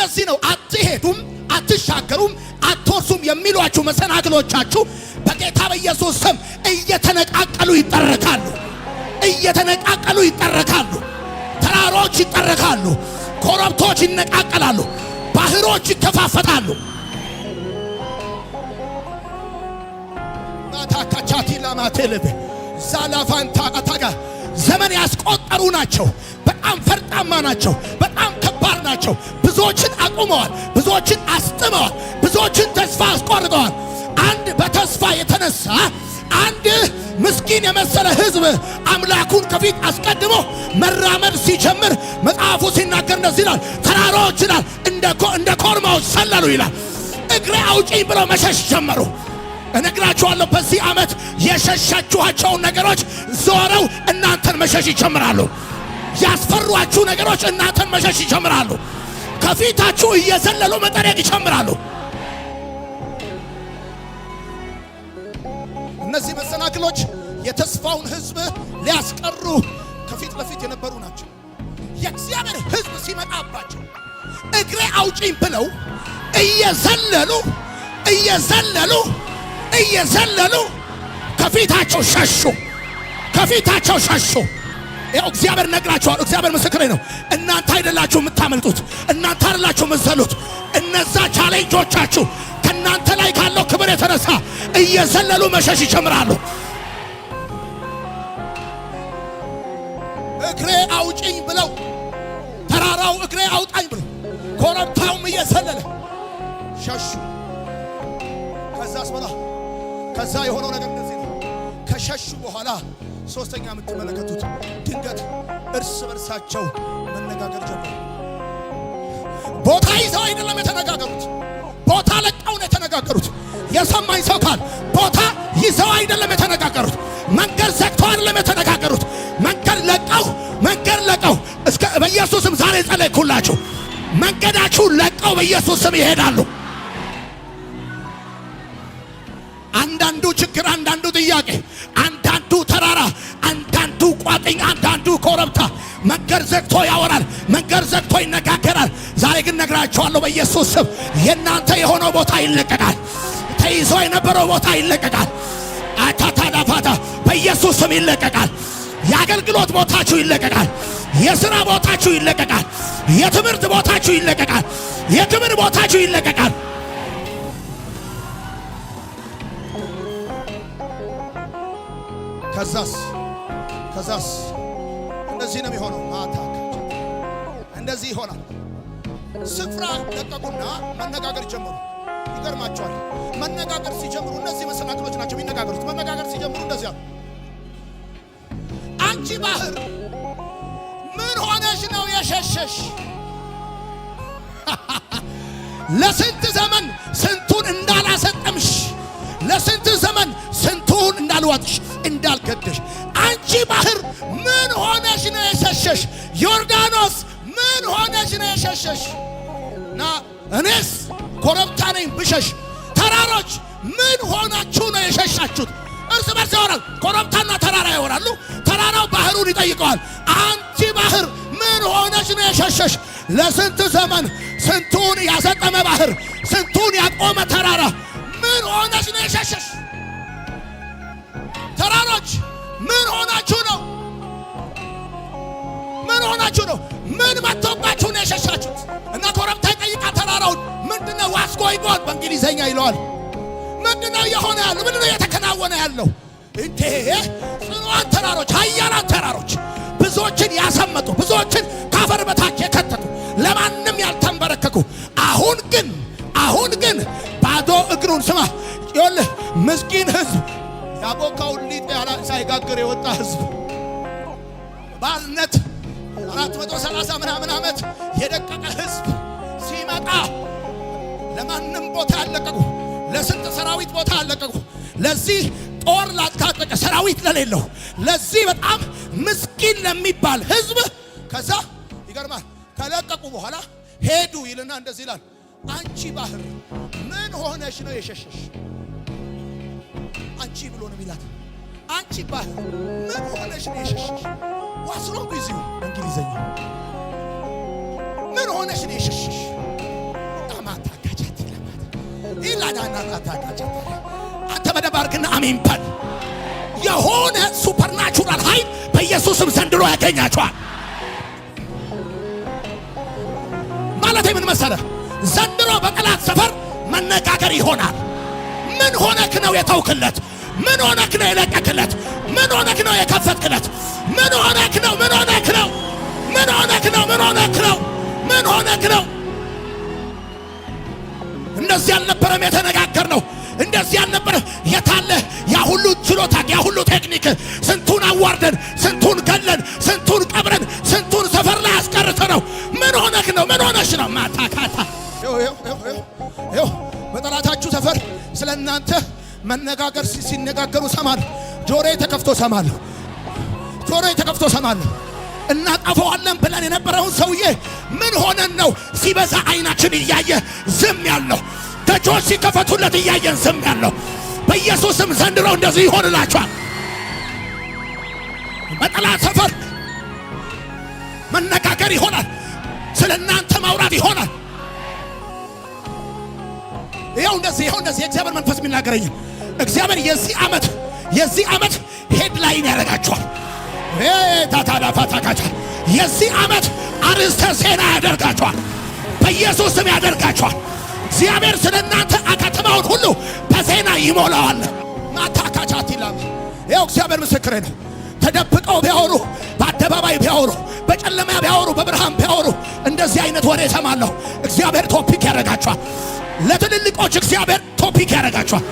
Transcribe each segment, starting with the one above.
ለዚህ ነው አትሄዱም፣ አትሻገሩም፣ አትወርሱም የሚሏችሁ መሰናክሎቻችሁ በጌታ በኢየሱስ ስም እየተነቃቀሉ ይጠረካሉ። እየተነቃቀሉ ይጠረካሉ። ተራሮች ይጠረካሉ። ኮረብቶች ይነቃቀላሉ። ባህሮች ይከፋፈታሉ። ማታካቻቲ ለማተለበ ዛላፋንታ አታጋ ዘመን ያስቆጠሩ ናቸው። በጣም ፈርጣማ ናቸው። በጣም ከባድ ናቸው። ብዙዎችን አቁመዋል። ብዙዎችን አስጥመዋል። ብዙዎችን ተስፋ አስቆርጠዋል። አንድ በተስፋ የተነሳ አንድ ምስኪን የመሰለ ሕዝብ አምላኩን ከፊት አስቀድሞ መራመድ ሲጀምር መጽሐፉ ሲናገር እንደዚህ ይላል፣ ተራሮች ይላል እንደ ኮርማዎች ሰለሉ ይላል። እግሬ አውጪኝ ብለው መሸሽ ጀመሩ። እነግራችኋለሁ በዚህ ዓመት የሸሻችኋቸውን ነገሮች ዞረው እናንተን መሸሽ ይጀምራሉ። ያስፈሯችሁ ነገሮች እናንተን መሸሽ ይጀምራሉ። ከፊታችሁ እየዘለሉ መጠረቅ ይጀምራሉ። እነዚህ መሰናክሎች የተስፋውን ሕዝብ ሊያስቀሩ ከፊት ለፊት የነበሩ ናቸው። የእግዚአብሔር ሕዝብ ሲመጣባቸው እግሬ አውጪኝ ብለው እየዘለሉ ከፊታቸው ሸሹ። ከፊታቸው ሸሹ። ያው እግዚአብሔር ነግራችኋል። እግዚአብሔር ምስክሬ ነው። እናንተ አይደላችሁ የምታመልጡት፣ እናንተ አይደላችሁ የምትዘሉት። እነዛ ቻሌንጆቻችሁ ከእናንተ ላይ ካለው ክብር የተነሳ እየዘለሉ መሸሽ ይጀምራሉ። እግሬ አውጪኝ ብለው ተራራው እግሬ አውጣኝ ብለው ኮረብታውም እየዘለለ ሸሹ። ከዛ የሆነው ነገር እንደዚህ ነው። ከሸሹ በኋላ ሶስተኛ የምትመለከቱት ድንገት እርስ በርሳቸው መነጋገር ጀመሩ። ቦታ ይዘው አይደለም የተነጋገሩት፣ ቦታ ለቀው ነው የተነጋገሩት። የሰማኝ ሰው ካል ቦታ ይዘው አይደለም የተነጋገሩት፣ መንገድ ዘግተው አይደለም የተነጋገሩት። መንገድ ለቀው እስከ በኢየሱስ ስም ዛሬ ጸለይኩላችሁ። መንገዳችሁ ለቀው በኢየሱስ ስም ይሄዳሉ። አንዳንዱ ችግር፣ አንዳንዱ ጥያቄ፣ አንዳንዱ ተራራ፣ አንዳንዱ ቋጥኝ፣ አንዳንዱ ኮረብታ መንገድ ዘግቶ ያወራል፣ መንገድ ዘግቶ ይነጋገራል። ዛሬ ግን ነግራችኋለሁ በኢየሱስ ስም የእናንተ የሆነው ቦታ ይለቀቃል። ተይዞ የነበረው ቦታ ይለቀቃል። አታታዳፋታ በኢየሱስ ስም ይለቀቃል። የአገልግሎት ቦታችሁ ይለቀቃል። የሥራ ቦታችሁ ይለቀቃል። የትምህርት ቦታችሁ ይለቀቃል። የክብር ቦታችሁ ይለቀቃል። ከዛስ እንደዚህ ነው የሚሆነው። ማታ እንደዚህ ይሆናል። ስፍራ ለቀቁና መነጋገር ጀመሩ። ይገርማቸዋል። መነጋገር ሲጀምሩ እነዚህ መሰናክሎች ናቸው የሚነጋገሩት። መነጋገር ሲጀምሩ እንደዚህ አሉ። አንቺ ባህር ምን ሆነሽ ነው የሸሸሽ? ለስንት ዘመን ስንቱን እንዳላሰጠምሽ፣ ለስንት ዘመን ስንቱን እንዳልዋጥሽ፣ እንዳልገደሽ፣ አንቺ ባህር ምን ሆነሽ ነው የሸሸሽ? ዮርዳኖስ ምን ሆነሽ ነው የሸሸሽ? እና እኔስ ኮረብታ ነኝ ብሸሽ፣ ተራሮች ምን ሆናችሁ ነው የሸሻችሁት? እርስ በርስ ያወራል። ኮረብታና ተራራ ያወራሉ። ተራራው ባህሩን ይጠይቀዋል። አንቺ ባህር ምን ሆነሽ ነው የሸሸሽ? ለስንት ዘመን ስንቱን ያሰጠመ ባህር፣ ስንቱን ያቆመ ተራራ ምን ሆነሽ ነው የሸሸሽ? ተራሮች ምን ሆናችሁ ነው? ምን ሆናችሁ ነው? ምን መጥቶባችሁ ነው የሸሻችሁት? እና ኮረብታ ይጠይቃ ተራራውን ምንድነው ዋስጎይጎን በእንግሊዘኛ ይለዋል። ምንድነው የሆነ ያለው? ምንድነው የተከናወነ ያለው? እንዴ ጽኑዓን ተራሮች፣ ኃያላን ተራሮች ብዙዎችን ያሰመጡ፣ ብዙዎችን ካፈር በታች የከተቱ፣ ለማንም ያልተንበረከኩ፣ አሁን ግን ባዶ እግሩን ስማ ይኸውልህ ምስኪን ሕዝብ ያቦካውን ሊጥ ሳይጋግር የወጣ ሕዝብ ባርነት 430 ምናምን ዓመት የደቀቀ ሕዝብ ሲመጣ ለማንም ቦታ ያለቀቁ፣ ለስንት ሰራዊት ቦታ ያለቀቁ፣ ለዚህ ጦር ላልታጠቀ ሰራዊት ለሌለው ለዚህ በጣም ምስኪን ለሚባል ሕዝብ ከዛ ይገርማል ከለቀቁ በኋላ ሄዱ ይልና እንደዚህ ይላል። አንቺ ባህር ምን ሆነሽ ነው የሸሸሽ? አንቺ ብሎ ነው የሚላት። አንቺ ባህር ምን ሆነሽ ነው የሸሸሽ? ዋስሮ ቢዚው እንግሊዘኛ ምን ሆነሽ ነው የሸሸሽ? አንተ በደንብ አድርግና አሜን በል። የሆነ ሱፐርናቹራል ኃይል በኢየሱስም ዘንድሮ ያገኛቸዋል። ማለት ምን መሰለህ? ዘንድሮ በጠላት ሰፈር መነጋገር ይሆናል። ምን ሆነክ ነው የተውክለት? ምን ሆነክ ነው የለቀክለት? ምን ሆነክ ነው የከፈትክለት? ምን ሆነክ ነው? ምን ሆነክ ነው? ምን ሆነክ ነው? ምን ሆነክ ነው? ምን ሆነክ ነው? እንደዚህ አልነበረም የተነጋገርነው። እንደዚህ አልነበረም። የታለ ያ ሁሉ ችሎታ፣ ያ ሁሉ ቴክኒክ? ስንቱን አዋርደን፣ ስንቱን ገለን፣ ስንቱን ቀብረን፣ ስንቱን ሰፈር ላይ አስቀርተነው። ምን ሆነክ ነው? ምን ሆነሽ ነው? ማታካታ በጠላታችሁ ሰፈር ስለ እናንተ መነጋገር ሲነጋገሩ ሰማለሁ። ጆሮዬ ተከፍቶ ሰማለሁ። ጆሮዬ ተከፍቶ ሰማለሁ። እናጠፋዋለን ብለን የነበረውን ሰውዬ ምን ሆነን ነው ሲበዛ አይናችን እያየ ዝም ያለው? ደጆች ሲከፈቱለት እያየን ዝም ያለው? በኢየሱስም ዘንድሮ እንደዚህ ይሆንላችኋል። በጠላት ሰፈር መነጋገር ይሆናል። ስለ እናንተ ማውራት ይሆናል። ይኸው እንደዚህ የእግዚአብሔር መንፈስ የሚናገረኝ እግዚአብሔር የዚህ ዓመት ሄድላይን ያደርጋችኋል። ታታላፋታካቻ የዚህ ዓመት አርዕስተ ዜና ያደርጋችኋል። በኢየሱስ ስም ያደርጋችኋል። እግዚአብሔር ስለ እናንተ ከተማውን ሁሉ በዜና ይሞላዋል። ማታካቻቲላ ይኸው እግዚአብሔር ምስክሬ ነው። ተደብቀው ቢያወሩ፣ በአደባባይ ቢያወሩ፣ በጨለማ ቢያወሩ፣ በብርሃን ቢያወሩ እንደዚህ አይነት ወሬ እሰማለሁ። እግዚአብሔር ቶፒክ ያደርጋችኋል። ለትልልቆች እግዚአብሔር ቶፒክ ያደርጋችኋል።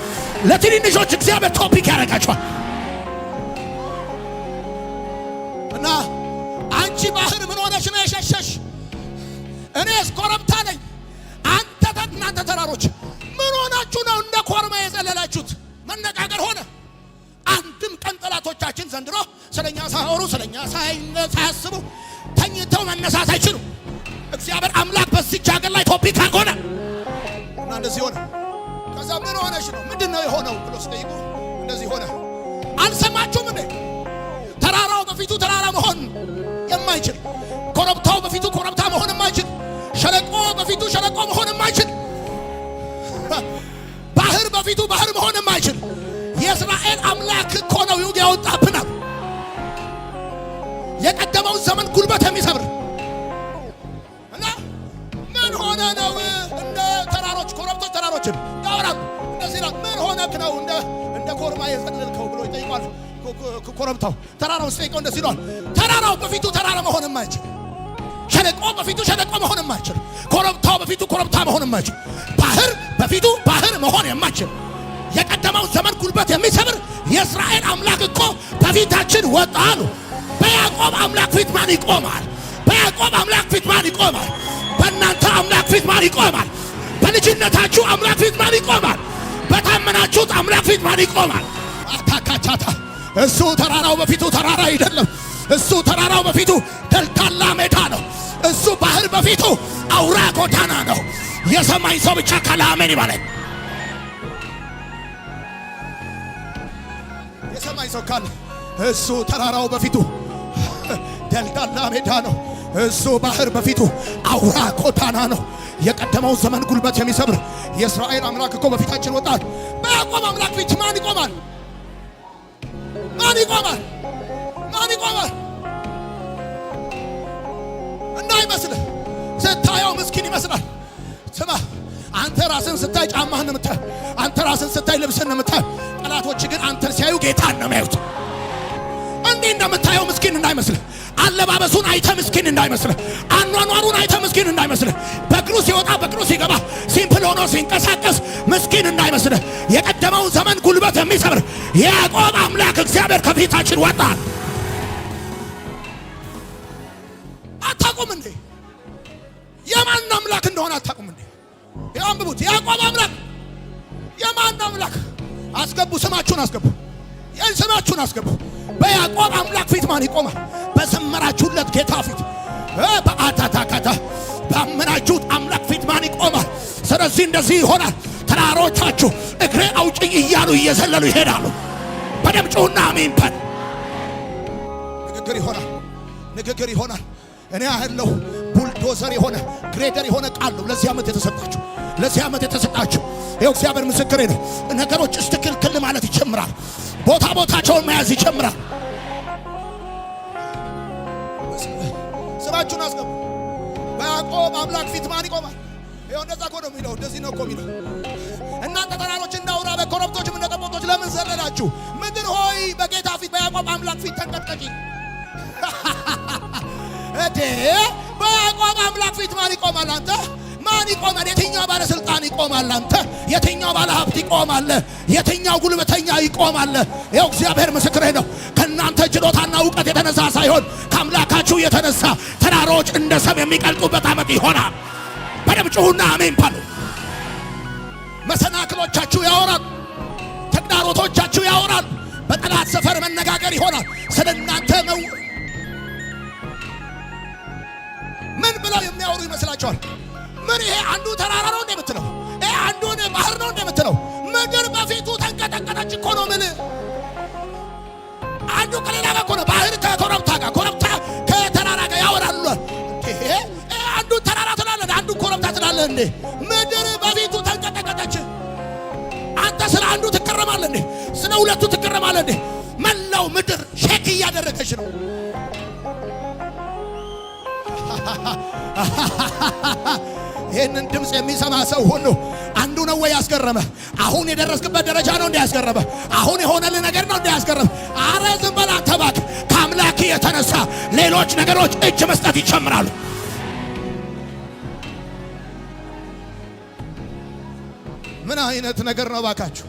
ለትንንሾች እግዚአብሔር ቶፒክ ያደርጋችኋል። እና አንቺ ባህር ምን ሆነሽ ነው የሸሸሽ? እኔስ ኮረብታ ነኝ። እናንተ ተራሮች ምን ሆናችሁ ነው እንደ ኮርማ የዘለላችሁት? መነጋገር ሆነ። አንድም ቀን ጠላቶቻችን ዘንድሮ ስለኛ ሳይወሩ ስለኛ ሳያስቡ ተኝተው መነሳት አይችሉም። እግዚአብሔር አምላክ በዚች ሀገር ላይ ቶፒክ አቆነ እና እንደዚህ ሆነ። ከዛ ምን ሆነሽ ነው? ምንድነው የሆነው ብሎ ሲጠይቁ እንደዚህ ሆነ። አልሰማችሁም እንዴ? ተራራው በፊቱ ተራራ መሆን የማይችል፣ ኮረብታው በፊቱ ኮረብታ መሆን የማይችል፣ ሸለቆ በፊቱ ሸለቆ መሆን የማይችል፣ ባህር በፊቱ ባህር መሆን የማይችል የእስራኤል አምላክ እኮ ነው ያወጣብናል። የቀደመውን ዘመን ጉልበት የሚሰብር እና ምን ሆነ ነው እንደ ተራሮች ኮረብቶች ተራሮችን ያወራሉ። እንደዚህ ነው። ምን ሆነክ ነው እንደ ኮርማ የዘለልከው ብሎ ይጠይቋል። ኮረብታው ተራራው ሲጠይቀው እንደዚህ ነው። ተራራው በፊቱ ተራራ መሆን የማይችል፣ ሸለቆ በፊቱ ሸለቆ መሆን የማይችል፣ ኮረብታው በፊቱ ኮረብታ መሆን የማይችል፣ ባህር በፊቱ ባህር መሆን የማይችል የቀደመው ዘመን ጉልበት የሚሰብር የእስራኤል አምላክ እኮ በፊታችን ወጣ አሉ። በያዕቆብ አምላክ ፊት ማን ይቆማል? በያዕቆብ አምላክ ፊት ማን ይቆማል? በእናንተ አምላክ ፊት ማን ይቆማል? በልጅነታችሁ አምላክ ፊት ማን ይቆማል? በታመናችሁት አምላክ ፊት ማን ይቆማል? አታካቻታ እሱ ተራራው በፊቱ ተራራ አይደለም። እሱ ተራራው በፊቱ ደልዳላ ሜዳ ነው። እሱ ባህር በፊቱ አውራ ጎዳና ነው። የሰማኝ ሰው ብቻ ካለ አሜን ይባላል። የሰማኝ ሰው ካለ እሱ ተራራው በፊቱ ደልዳላ ሜዳ ነው። እሱ ባህር በፊቱ አውራ ጎዳና ነው። የቀደመው ዘመን ጉልበት የሚሰብር የእስራኤል አምላክ እኮ በፊታችን ወጣል። በያዕቆብ አምላክ ፊት ማን ይቆማል? ማን ይቆማል? ማን ይቆማል? እንዳይመስልህ ስታየው ምስኪን ይመስላል። ስማ፣ አንተ ራስን ስታይ ጫማህን ምታይ፣ አንተ ራስን ስታይ ልብስን ምታይ። ጠላቶች ግን አንተን ሲያዩ ጌታን ነው የሚያዩት። እንዲህ እንደምታየው ምስኪን እንዳይመስልህ። አለባበሱን አይተ ምስኪን እንዳይመስልህ። አኗኗሩን አይተ ምስኪን እንዳይመስልህ። በእግሩ ሲወጣ በእግሩ ሲገባ ሲምፕል ሆኖ ሲንቀሳቀስ ምስኪን እንዳይመስልህ። የቀደመውን ዘመን ጉልበት የሚሰብር የያዕቆብ አምላክ እግዚአብሔር ከፊታችን ወጣ። አታውቁም እንዴ? የማን አምላክ እንደሆነ አታውቁም እንዴ? ያንብቡት። የያዕቆብ አምላክ የማን አምላክ? አስገቡ፣ ስማችሁን አስገቡ፣ ስማችሁን አስገቡ። በያዕቆብ አምላክ ፊት ማን ይቆማል? በዘመራችሁለት ጌታ ፊት፣ በአታታካታ ባመናችሁት አምላክ ፊት ማን ይቆማል? ስለዚህ እንደዚህ ይሆናል። ተራሮቻችሁ እግሬ አውጭኝ እያሉ እየዘለሉ ይሄዳሉ። በደም ጩኹና አሜን በል። ንግግር ይሆናል። ንግግር ይሆናል። እኔ ያለው ቡልዶዘር የሆነ ግሬደር የሆነ ቃል ነው ለዚህ ዓመት የተሰጣችሁ። ለዚህ ዓመት የተሰጣችሁ ይኸው እግዚአብሔር ምስክሬ ነው። ነገሮች እስትክልክል ማለት ይጀምራል። ቦታ ቦታቸውን መያዝ ይጀምራል። ስማችሁን አስገቡ። በያዕቆብ አምላክ ፊት ማን ይቆማል? ይኸው እንደዛ እኮ ነው የሚለው። እንደዚህ ነው እኮ የሚለው። እናንተ ተራሮች እንዳውራ በኮረብቶችም እንደ ጠቦቶች ለምን ዘለላችሁ? ምድር ሆይ በጌታ ፊት በያዕቆብ አምላክ ፊት ተንቀጥቀጪ። እቴ በያዕቆብ አምላክ ፊት ማን ይቆማል? አንተ ማን ይቆማል? የትኛው ባለስልጣን ይቆማል? አንተ የትኛው ባለ ሀብት ይቆማል? የትኛው ጉልበተኛ ይቆማል? ይኸው እግዚአብሔር ምስክሬ ነው። ከእናንተ ችሎታና እውቀት የተነሳ ሳይሆን ከአምላካችሁ የተነሳ ተራሮች እንደ ሰም የሚቀልጡበት ዓመት ይሆናል። በደምብ ጩኹና አሜን በሉ። መሰናክሎቻችሁ ያወራል። ተግዳሮቶቻችሁ ያወራል። በጠላት ሰፈር መነጋገር ይሆናል። ስለ እናንተ ምን ብለው የሚያወሩ ይመስላችኋል? ምን ይሄ አንዱ ተራራ ነው እንደ የምትለው? ይሄ አንዱ ባህር ነው እንደ የምትለው? ምድር በፊቱ ተንቀጠቀጠች እኮ ነው። ምን አንዱ ከሌላ ጋር እኮ ነው። ባህር ከኮረብታ ጋር፣ ኮረብታ ከተራራ ጋር ያወራሉ። ይሄ አንዱ ተራራ ትላለህ፣ አንዱ ኮረብታ ትላለህ እንዴ? ምድር በፊቱ ተንቀጠቀጠች። አንተ ስለ አንዱ ትከረማለህ እንዴ? ስለ ሁለቱ ትከረማለህ እንዴ? መላው ምድር ሼክ እያደረገች ነው። ይህንን ድምፅ የሚሰማ ሰው ሁሉ አንዱ ነው ወይ ያስገረመ? አሁን የደረስክበት ደረጃ ነው እንዴ ያስገረመ? አሁን የሆነልህ ነገር ነው እንዴ ያስገረመ? አረ ዝም በል አንተ እባክህ። ከአምላክ የተነሳ ሌሎች ነገሮች እጅ መስጠት ይጀምራሉ። ምን አይነት ነገር ነው ባካችሁ?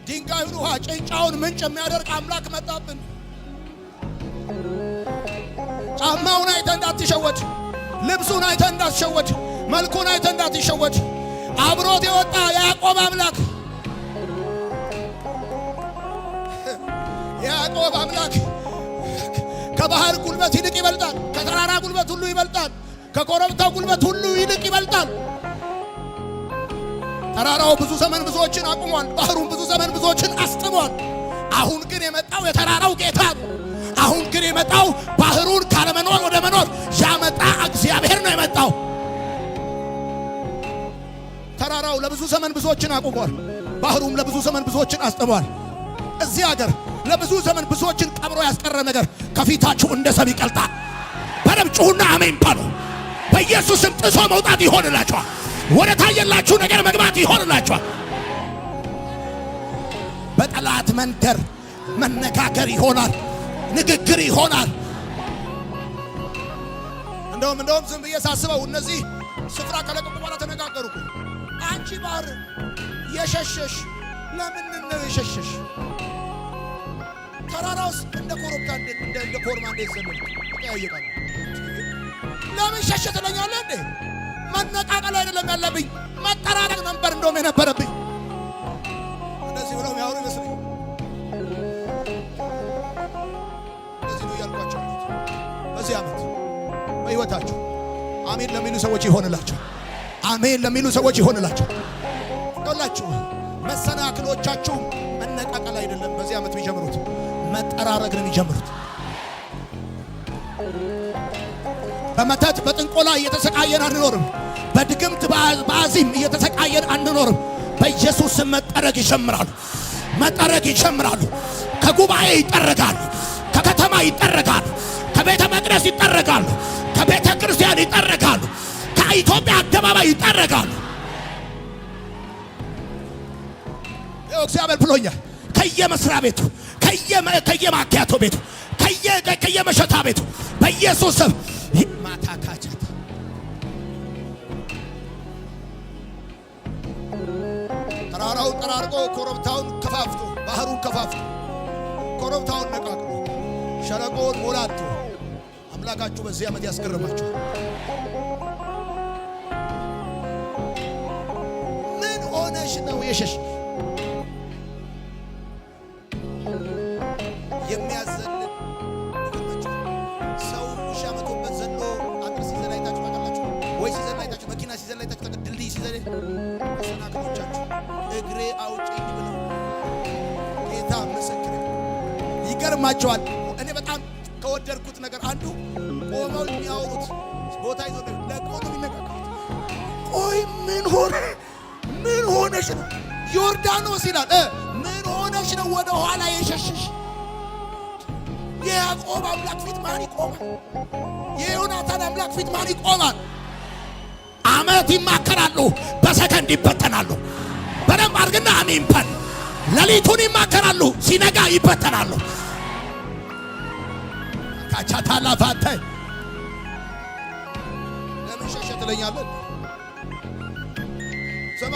ድንጋዩን ውሃ ጭንጫውን ምንጭ የሚያደርግ አምላክ መጣብን። ጫማውን አይተህ እንዳትሸወድ፣ ልብሱን አይተህ እንዳትሸወድ፣ መልኩን አይተህ እንዳትሸወድ። አብሮት የወጣ የያዕቆብ አምላክ የያዕቆብ አምላክ ከባህር ጉልበት ይልቅ ይበልጣል። ከተራራ ጉልበት ሁሉ ይበልጣል። ከኮረብታው ጉልበት ሁሉ ይልቅ ይበልጣል። ተራራው ብዙ ዘመን ብዙዎችን አቁሟል። ባህሩን ብዙ ዘመን ብዙዎችን አስጥሟል። አሁን ግን የመጣው የተራራው ጌታ ነው። አሁን ግን የመጣው ባህሩን ካለመኖር ወደ መኖር ያመጣ እግዚአብሔር ነው የመጣው። ተራራው ለብዙ ዘመን ብዙዎችን አቁሟል። ባህሩም ለብዙ ዘመን ብዙዎችን አስጥሟል። እዚህ ሀገር ለብዙ ዘመን ብዙዎችን ቀብሮ ያስቀረ ነገር ከፊታችሁ እንደ ሰም ይቀልጣል። በደምብ ጩኹና አሜን በሉ። በኢየሱስም ጥሶ መውጣት ይሆንላችኋል። ወደ ታየላችሁ ነገር መግባት ይሆንላችኋል። በጠላት መንደር መነጋገር ይሆናል፣ ንግግር ይሆናል። እንደውም ዝም ብዬ ሳስበው እነዚህ ስፍራ ከለቀቁ በኋላ ተነጋገሩ። አንቺ ባህር የሸሸሽ ለምን ነው የሸሸሽ? ተራራውስ እንደ ኮረብታ እንደ ኮርማ እንደ ዘመን ያያየቃል። ለምን ሸሸ ትለኛለህ እንዴ? መነቃቀል አይደለም ያለብኝ፣ መጠራረቅ ነበር እንደውም የነበረብኝ። እንደዚህ ብለው ያወሩ ይመስለኝ። እንደዚህ ነው ያልኳቸው። በዚህ ዓመት በሕይወታችሁ አሜን ለሚሉ ሰዎች ይሆንላችሁ። አሜን ለሚሉ ሰዎች ይሆንላችሁ። ሁላችሁ መሰናክሎቻችሁ መነቃቀል አይደለም በዚህ ዓመት የሚጀምሩት፣ መጠራረግ ነው የሚጀምሩት። በመተት በጥንቆላ እየተሰቃየን አንኖርም። በድግምት በአዚም እየተሰቃየን አንኖርም። በኢየሱስ ስም መጠረግ ይጀምራሉ። መጠረግ ይጀምራሉ። ከጉባኤ ይጠረጋሉ። ከከተማ ይጠረጋሉ። ከቤተ መቅደስ ይጠረጋሉ። ከቤተ ክርስቲያን ይጠረጋሉ። ከኢትዮጵያ አደባባይ ይጠረጋሉ። እግዚአብሔር ብሎኛል። ከየመስሪያ ቤቱ፣ ከየማኪያቶ ቤቱ፣ ከየመሸታ ቤቱ በኢየሱስ ስም ማታካቻት ተራራውን ጠራርጎ ኮረብታውን ከፋፍቶ ባህሩን ከፋፍቶ ኮረብታውን ነቃቅሎ ሸለቆውን ሞላቶ አምላካችሁ በዚህ ዓመት ያስገርማችኋል። ምን ሆነሽ ነው የሸሽ? የሚያዘልን ሰው ውሻ መቶበት ዘሎ አጥር ሲዘል አይታችሁ ታውቃላችሁ ወይ? ሲዘል አይታችሁ፣ መኪና ሲዘል አይታችሁ፣ ድልድይ ሲዘል። መሰናክሎቻችሁ እግሬ አውጪኝ ብለው ጌታ ምስክር ይገርማቸዋል። እኔ በጣም ከወደድኩት ነገር አንዱ ቆመው የሚያወሩት ቦታ ይዞ ለቆሙ የሚነቃቀሉት። ቆይ ምን ሆነሽ ነው ዮርዳኖስ ይላል። ምን ሆነሽ ነው ወደ ኋላ የሸሸሽ? የያዕቆብ አምላክ ፊት ማን ይቆማል? የዮናታን አምላክ ፊት ማን ይቆማል? ዓመት ይማከራሉ፣ በሰከንድ ይበተናሉ። በደንብ አድርግና አሜን በል። ሌሊቱን ይማከራሉ፣ ሲነጋ ይበተናሉ። ካቻታላ ፋተ ለምን ሸሸ ትለኛለህ? ስማ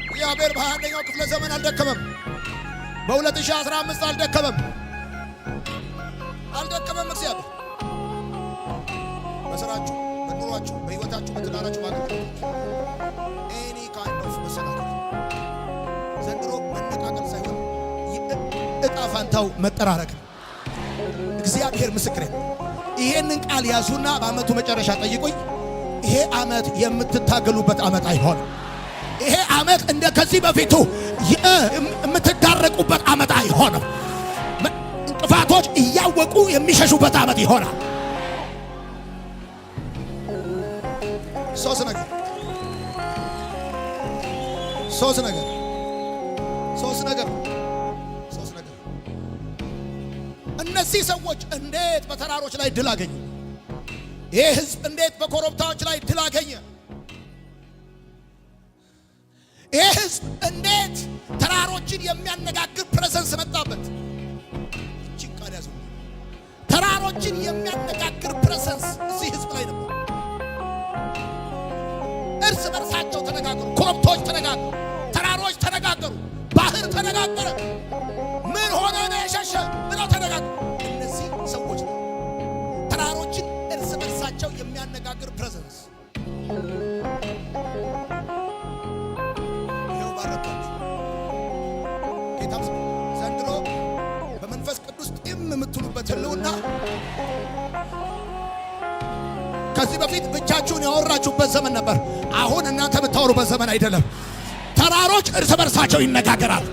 እግዚአብሔር በ21ኛው ክፍለ ዘመን አልደከመም። በ2015 አልደከመም። እግዚአብሔር በስራችሁ፣ በኑሯችሁ፣ በህይወታችሁ፣ በትዳራችሁ ማለት ኤኒ ካይንድ ኦፍ መሰናክል ዘንድሮ መነቃቀል ሳይሆን እጣ ፋንታው መጠራረቅ። እግዚአብሔር ምስክሬ። ይሄንን ቃል ያዙና በአመቱ መጨረሻ ጠይቁኝ። ይሄ አመት የምትታገሉበት አመት አይሆንም። ይሄ አመት እንደ ከዚህ በፊቱ የምትዳረቁበት አመት አይሆንም። እንቅፋቶች እያወቁ የሚሸሹበት አመት ይሆናል። ሶስት ነገር እነዚህ ሰዎች እንዴት በተራሮች ላይ ድል አገኙ? ይህ ህዝብ እንዴት በኮረብታዎች ላይ ድል አገኘ? ይህ ህዝብ እንዴት ተራሮችን የሚያነጋግር ፕሬዘንስ መጣበት? ተራሮችን የሚያነጋግር ፕሬዘንስ እዚህ ህዝብ ላይ ነበር። እርስ በርሳቸው ተነጋገሩ። ኮረብቶች ተነጋገሩ፣ ተራሮች ተነጋገሩ፣ ባህር ተነጋገረ። ምን ሆነ ነው የሸሸ ብለው ተነጋገሩ። እነዚህ ሰዎች ነው ተራሮችን እርስ በርሳቸው የሚያነጋግር ፕሬዘንስ። ይኸው ባረካችሁ ጌታ ዘንድሮ በመንፈስ ቅዱስ ጢም የምትሉበት ህልውና ከዚህ በፊት ብቻችሁን ያወራችሁበት ዘመን ነበር። አሁን እናንተ የምታወሩበት ዘመን አይደለም። ተራሮች እርስ በርሳቸው ይነጋገራል።